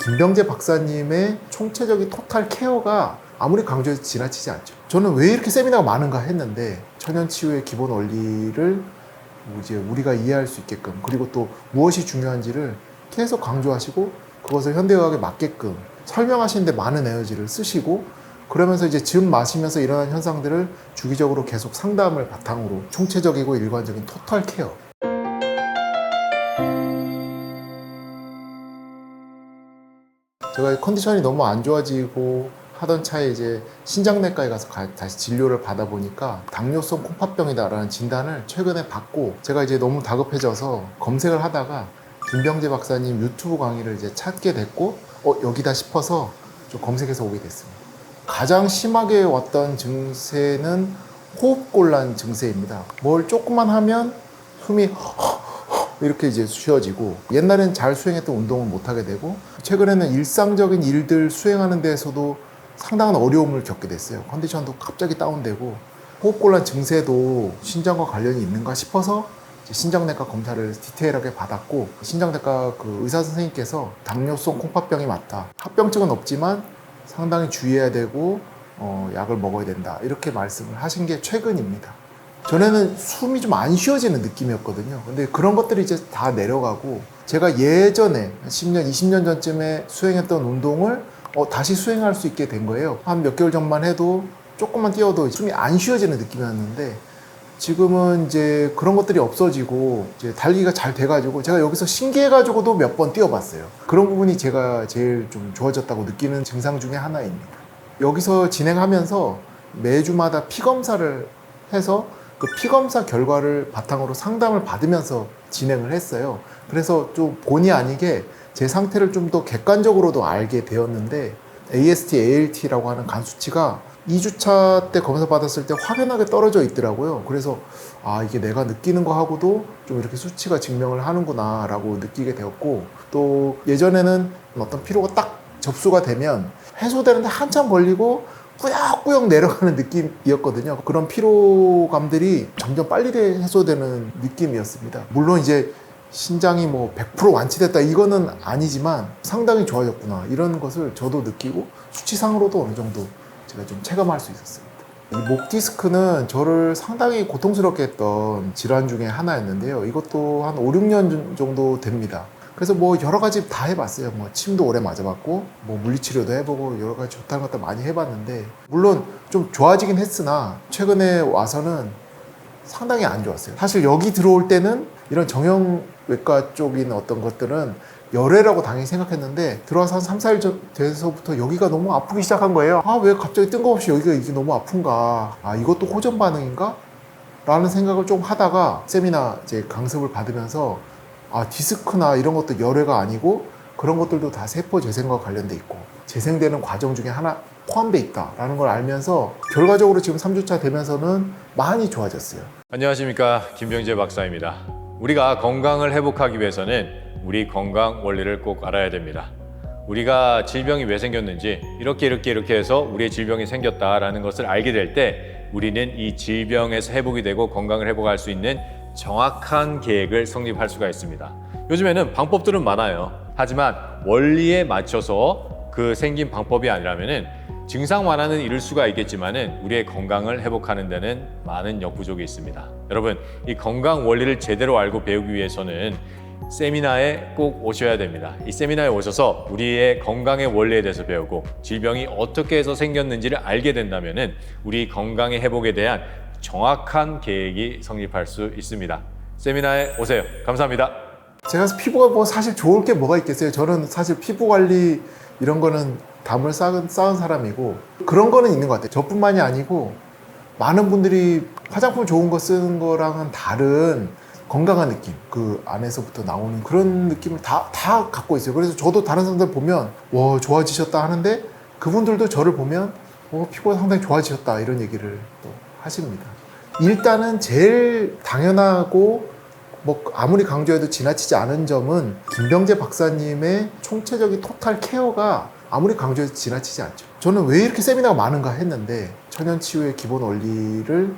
김병재 박사님의 총체적인 토탈 케어가 아무리 강조해도 지나치지 않죠. 저는 왜 이렇게 세미나가 많은가 했는데 천연치유의 기본 원리를 이제 우리가 이해할 수 있게끔, 그리고 또 무엇이 중요한지를 계속 강조하시고 그것을 현대의학에 맞게끔 설명하시는데 많은 에너지를 쓰시고, 그러면서 이제 즙 마시면서 일어나는 현상들을 주기적으로 계속 상담을 바탕으로 총체적이고 일관적인 토탈 케어. 제가 컨디션이 너무 안 좋아지고 하던 차에 이제 신장내과에 가서 다시 진료를 받아보니까 당뇨성 콩팥병이다라는 진단을 최근에 받고, 제가 이제 너무 다급해져서 검색을 하다가 김병재 박사님 유튜브 강의를 이제 찾게 됐고, 여기다 싶어서 좀 검색해서 오게 됐습니다. 가장 심하게 왔던 증세는 호흡곤란 증세입니다. 뭘 조금만 하면 숨이 이렇게 이제 쉬어지고, 옛날엔 잘 수행했던 운동을 못하게 되고, 최근에는 일상적인 일들 수행하는 데에서도 상당한 어려움을 겪게 됐어요. 컨디션도 갑자기 다운되고, 호흡곤란 증세도 신장과 관련이 있는가 싶어서 신장내과 검사를 디테일하게 받았고, 신장내과 그 의사 선생님께서 당뇨성 콩팥병이 맞다, 합병증은 없지만 상당히 주의해야 되고 약을 먹어야 된다, 이렇게 말씀을 하신 게 최근입니다. 전에는 숨이 좀 안 쉬어지는 느낌이었거든요. 근데 그런 것들이 이제 다 내려가고, 제가 예전에 10년, 20년 전쯤에 수행했던 운동을 다시 수행할 수 있게 된 거예요. 한 몇 개월 전만 해도 조금만 뛰어도 숨이 안 쉬어지는 느낌이었는데, 지금은 이제 그런 것들이 없어지고 이제 달리기가 잘 돼가지고, 제가 여기서 신기해가지고도 몇 번 뛰어봤어요. 그런 부분이 제가 제일 좀 좋아졌다고 느끼는 증상 중에 하나입니다. 여기서 진행하면서 매주마다 피검사를 해서 그 피검사 결과를 바탕으로 상담을 받으면서 진행을 했어요. 그래서 좀 본의 아니게 제 상태를 좀 더 객관적으로도 알게 되었는데, AST, ALT라고 하는 간 수치가 2주차 때 검사 받았을 때 확연하게 떨어져 있더라고요. 그래서 이게 내가 느끼는 거하고도 좀 이렇게 수치가 증명을 하는구나 라고 느끼게 되었고, 또 예전에는 어떤 피로가 딱 접수가 되면 해소되는데 한참 걸리고 꾸역꾸역 내려가는 느낌이었거든요. 그런 피로감들이 점점 빨리 해소되는 느낌이었습니다. 물론 이제 신장이 뭐 100% 완치됐다 이거는 아니지만 상당히 좋아졌구나, 이런 것을 저도 느끼고 수치상으로도 어느 정도 제가 좀 체감할 수 있었습니다. 이 목 디스크는 저를 상당히 고통스럽게 했던 질환 중에 하나였는데요. 이것도 한 5, 6년 정도 됩니다. 그래서 뭐 여러 가지 다 해봤어요. 뭐 침도 오래 맞아봤고, 뭐 물리치료도 해보고, 여러 가지 좋다는 것도 많이 해봤는데, 물론 좀 좋아지긴 했으나 최근에 와서는 상당히 안 좋았어요. 사실 여기 들어올 때는 이런 정형외과 쪽인 어떤 것들은 열애라고 당연히 생각했는데, 들어와서 한 3, 4일 돼서부터 여기가 너무 아프기 시작한 거예요. 왜 갑자기 뜬금없이 여기가 이게 너무 아픈가, 이것도 호전 반응인가? 라는 생각을 좀 하다가 세미나 이제 강습을 받으면서 디스크나 이런 것도 열애가 아니고, 그런 것들도 다 세포 재생과 관련돼 있고 재생되는 과정 중에 하나 포함되어 있다라는 걸 알면서 결과적으로 지금 3주차 되면서는 많이 좋아졌어요. 안녕하십니까, 김병재 박사입니다. 우리가 건강을 회복하기 위해서는 우리 건강 원리를 꼭 알아야 됩니다. 우리가 질병이 왜 생겼는지, 이렇게 해서 우리의 질병이 생겼다라는 것을 알게 될 때 우리는 이 질병에서 회복이 되고 건강을 회복할 수 있는 정확한 계획을 성립할 수가 있습니다. 요즘에는 방법들은 많아요. 하지만 원리에 맞춰서 그 생긴 방법이 아니라면은 증상 완화는 이룰 수가 있겠지만은 우리의 건강을 회복하는 데는 많은 역부족이 있습니다. 여러분, 이 건강 원리를 제대로 알고 배우기 위해서는 세미나에 꼭 오셔야 됩니다. 이 세미나에 오셔서 우리의 건강의 원리에 대해서 배우고 질병이 어떻게 해서 생겼는지를 알게 된다면은 우리 건강의 회복에 대한 정확한 계획이 성립할 수 있습니다. 세미나에 오세요. 감사합니다. 제가 피부가 뭐 사실 좋을 게 뭐가 있겠어요. 저는 사실 피부 관리 이런 거는 담을 쌓은 사람이고, 그런 거는 있는 것 같아요. 저뿐만이 아니고 많은 분들이 화장품 좋은 거 쓰는 거랑은 다른 건강한 느낌, 그 안에서부터 나오는 그런 느낌을 다 갖고 있어요. 그래서 저도 다른 사람들 보면 와 좋아지셨다 하는데, 그분들도 저를 보면 피부가 상당히 좋아지셨다 이런 얘기를 또 하십니다. 일단은 제일 당연하고 뭐 아무리 강조해도 지나치지 않은 점은 김병재 박사님의 총체적인 토탈 케어가 아무리 강조해도 지나치지 않죠. 저는 왜 이렇게 세미나가 많은가 했는데, 천연치유의 기본 원리를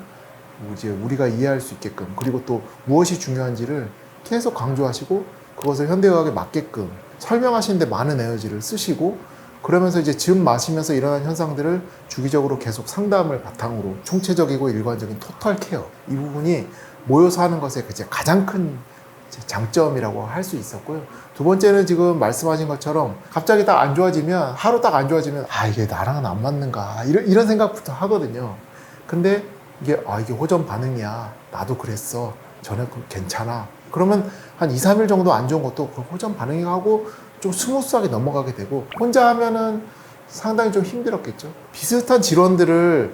이제 우리가 이해할 수 있게끔, 그리고 또 무엇이 중요한지를 계속 강조하시고 그것을 현대의학에 맞게끔 설명하시는데 많은 에너지를 쓰시고, 그러면서 이제 즙 마시면서 일어나는 현상들을 주기적으로 계속 상담을 바탕으로 총체적이고 일관적인 토탈 케어, 이 부분이 모여서 하는 것의 이제 가장 큰 장점이라고 할 수 있었고요. 두 번째는 지금 말씀하신 것처럼 갑자기 딱 안 좋아지면, 하루 딱 안 좋아지면 이게 나랑은 안 맞는가 이런 생각부터 하거든요. 근데 이게 이게 호전 반응이야, 나도 그랬어, 전에 괜찮아, 그러면 한 2, 3일 정도 안 좋은 것도 호전 반응이 하고 좀 스무스하게 넘어가게 되고, 혼자 하면은 상당히 좀 힘들었겠죠. 비슷한 질환들을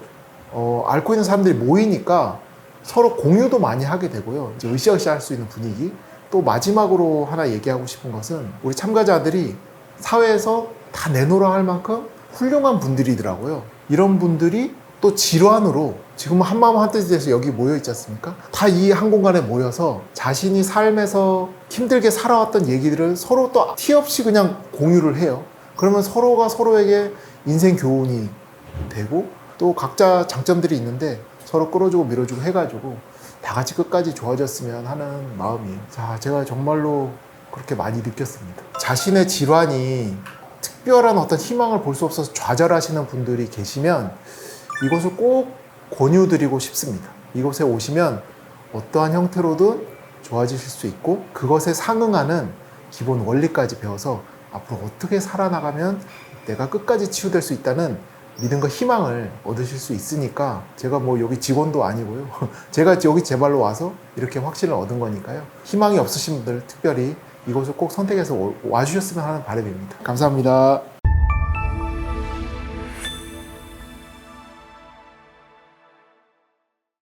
앓고 있는 사람들이 모이니까 서로 공유도 많이 하게 되고요. 이제 으쌰으쌰 할 수 있는 분위기. 또 마지막으로 하나 얘기하고 싶은 것은, 우리 참가자들이 사회에서 다 내놓으라 할 만큼 훌륭한 분들이더라고요. 이런 분들이 또 질환으로 지금 한마음 한뜻이 돼서 여기 모여 있지 않습니까? 다 이 한 공간에 모여서 자신이 삶에서 힘들게 살아왔던 얘기들을 서로 또 티 없이 그냥 공유를 해요. 그러면 서로가 서로에게 인생 교훈이 되고, 또 각자 장점들이 있는데 서로 끌어주고 밀어주고 해가지고 다 같이 끝까지 좋아졌으면 하는 마음이에요. 자, 제가 정말로 그렇게 많이 느꼈습니다. 자신의 질환이 특별한 어떤 희망을 볼 수 없어서 좌절하시는 분들이 계시면 이곳을 꼭 권유드리고 싶습니다. 이곳에 오시면 어떠한 형태로든 좋아지실 수 있고, 그것에 상응하는 기본 원리까지 배워서 앞으로 어떻게 살아나가면 내가 끝까지 치유될 수 있다는 믿음과 희망을 얻으실 수 있으니까, 제가 뭐 여기 직원도 아니고요. 제가 여기 제 발로 와서 이렇게 확신을 얻은 거니까요. 희망이 없으신 분들 특별히 이곳을 꼭 선택해서 와주셨으면 하는 바람입니다. 감사합니다.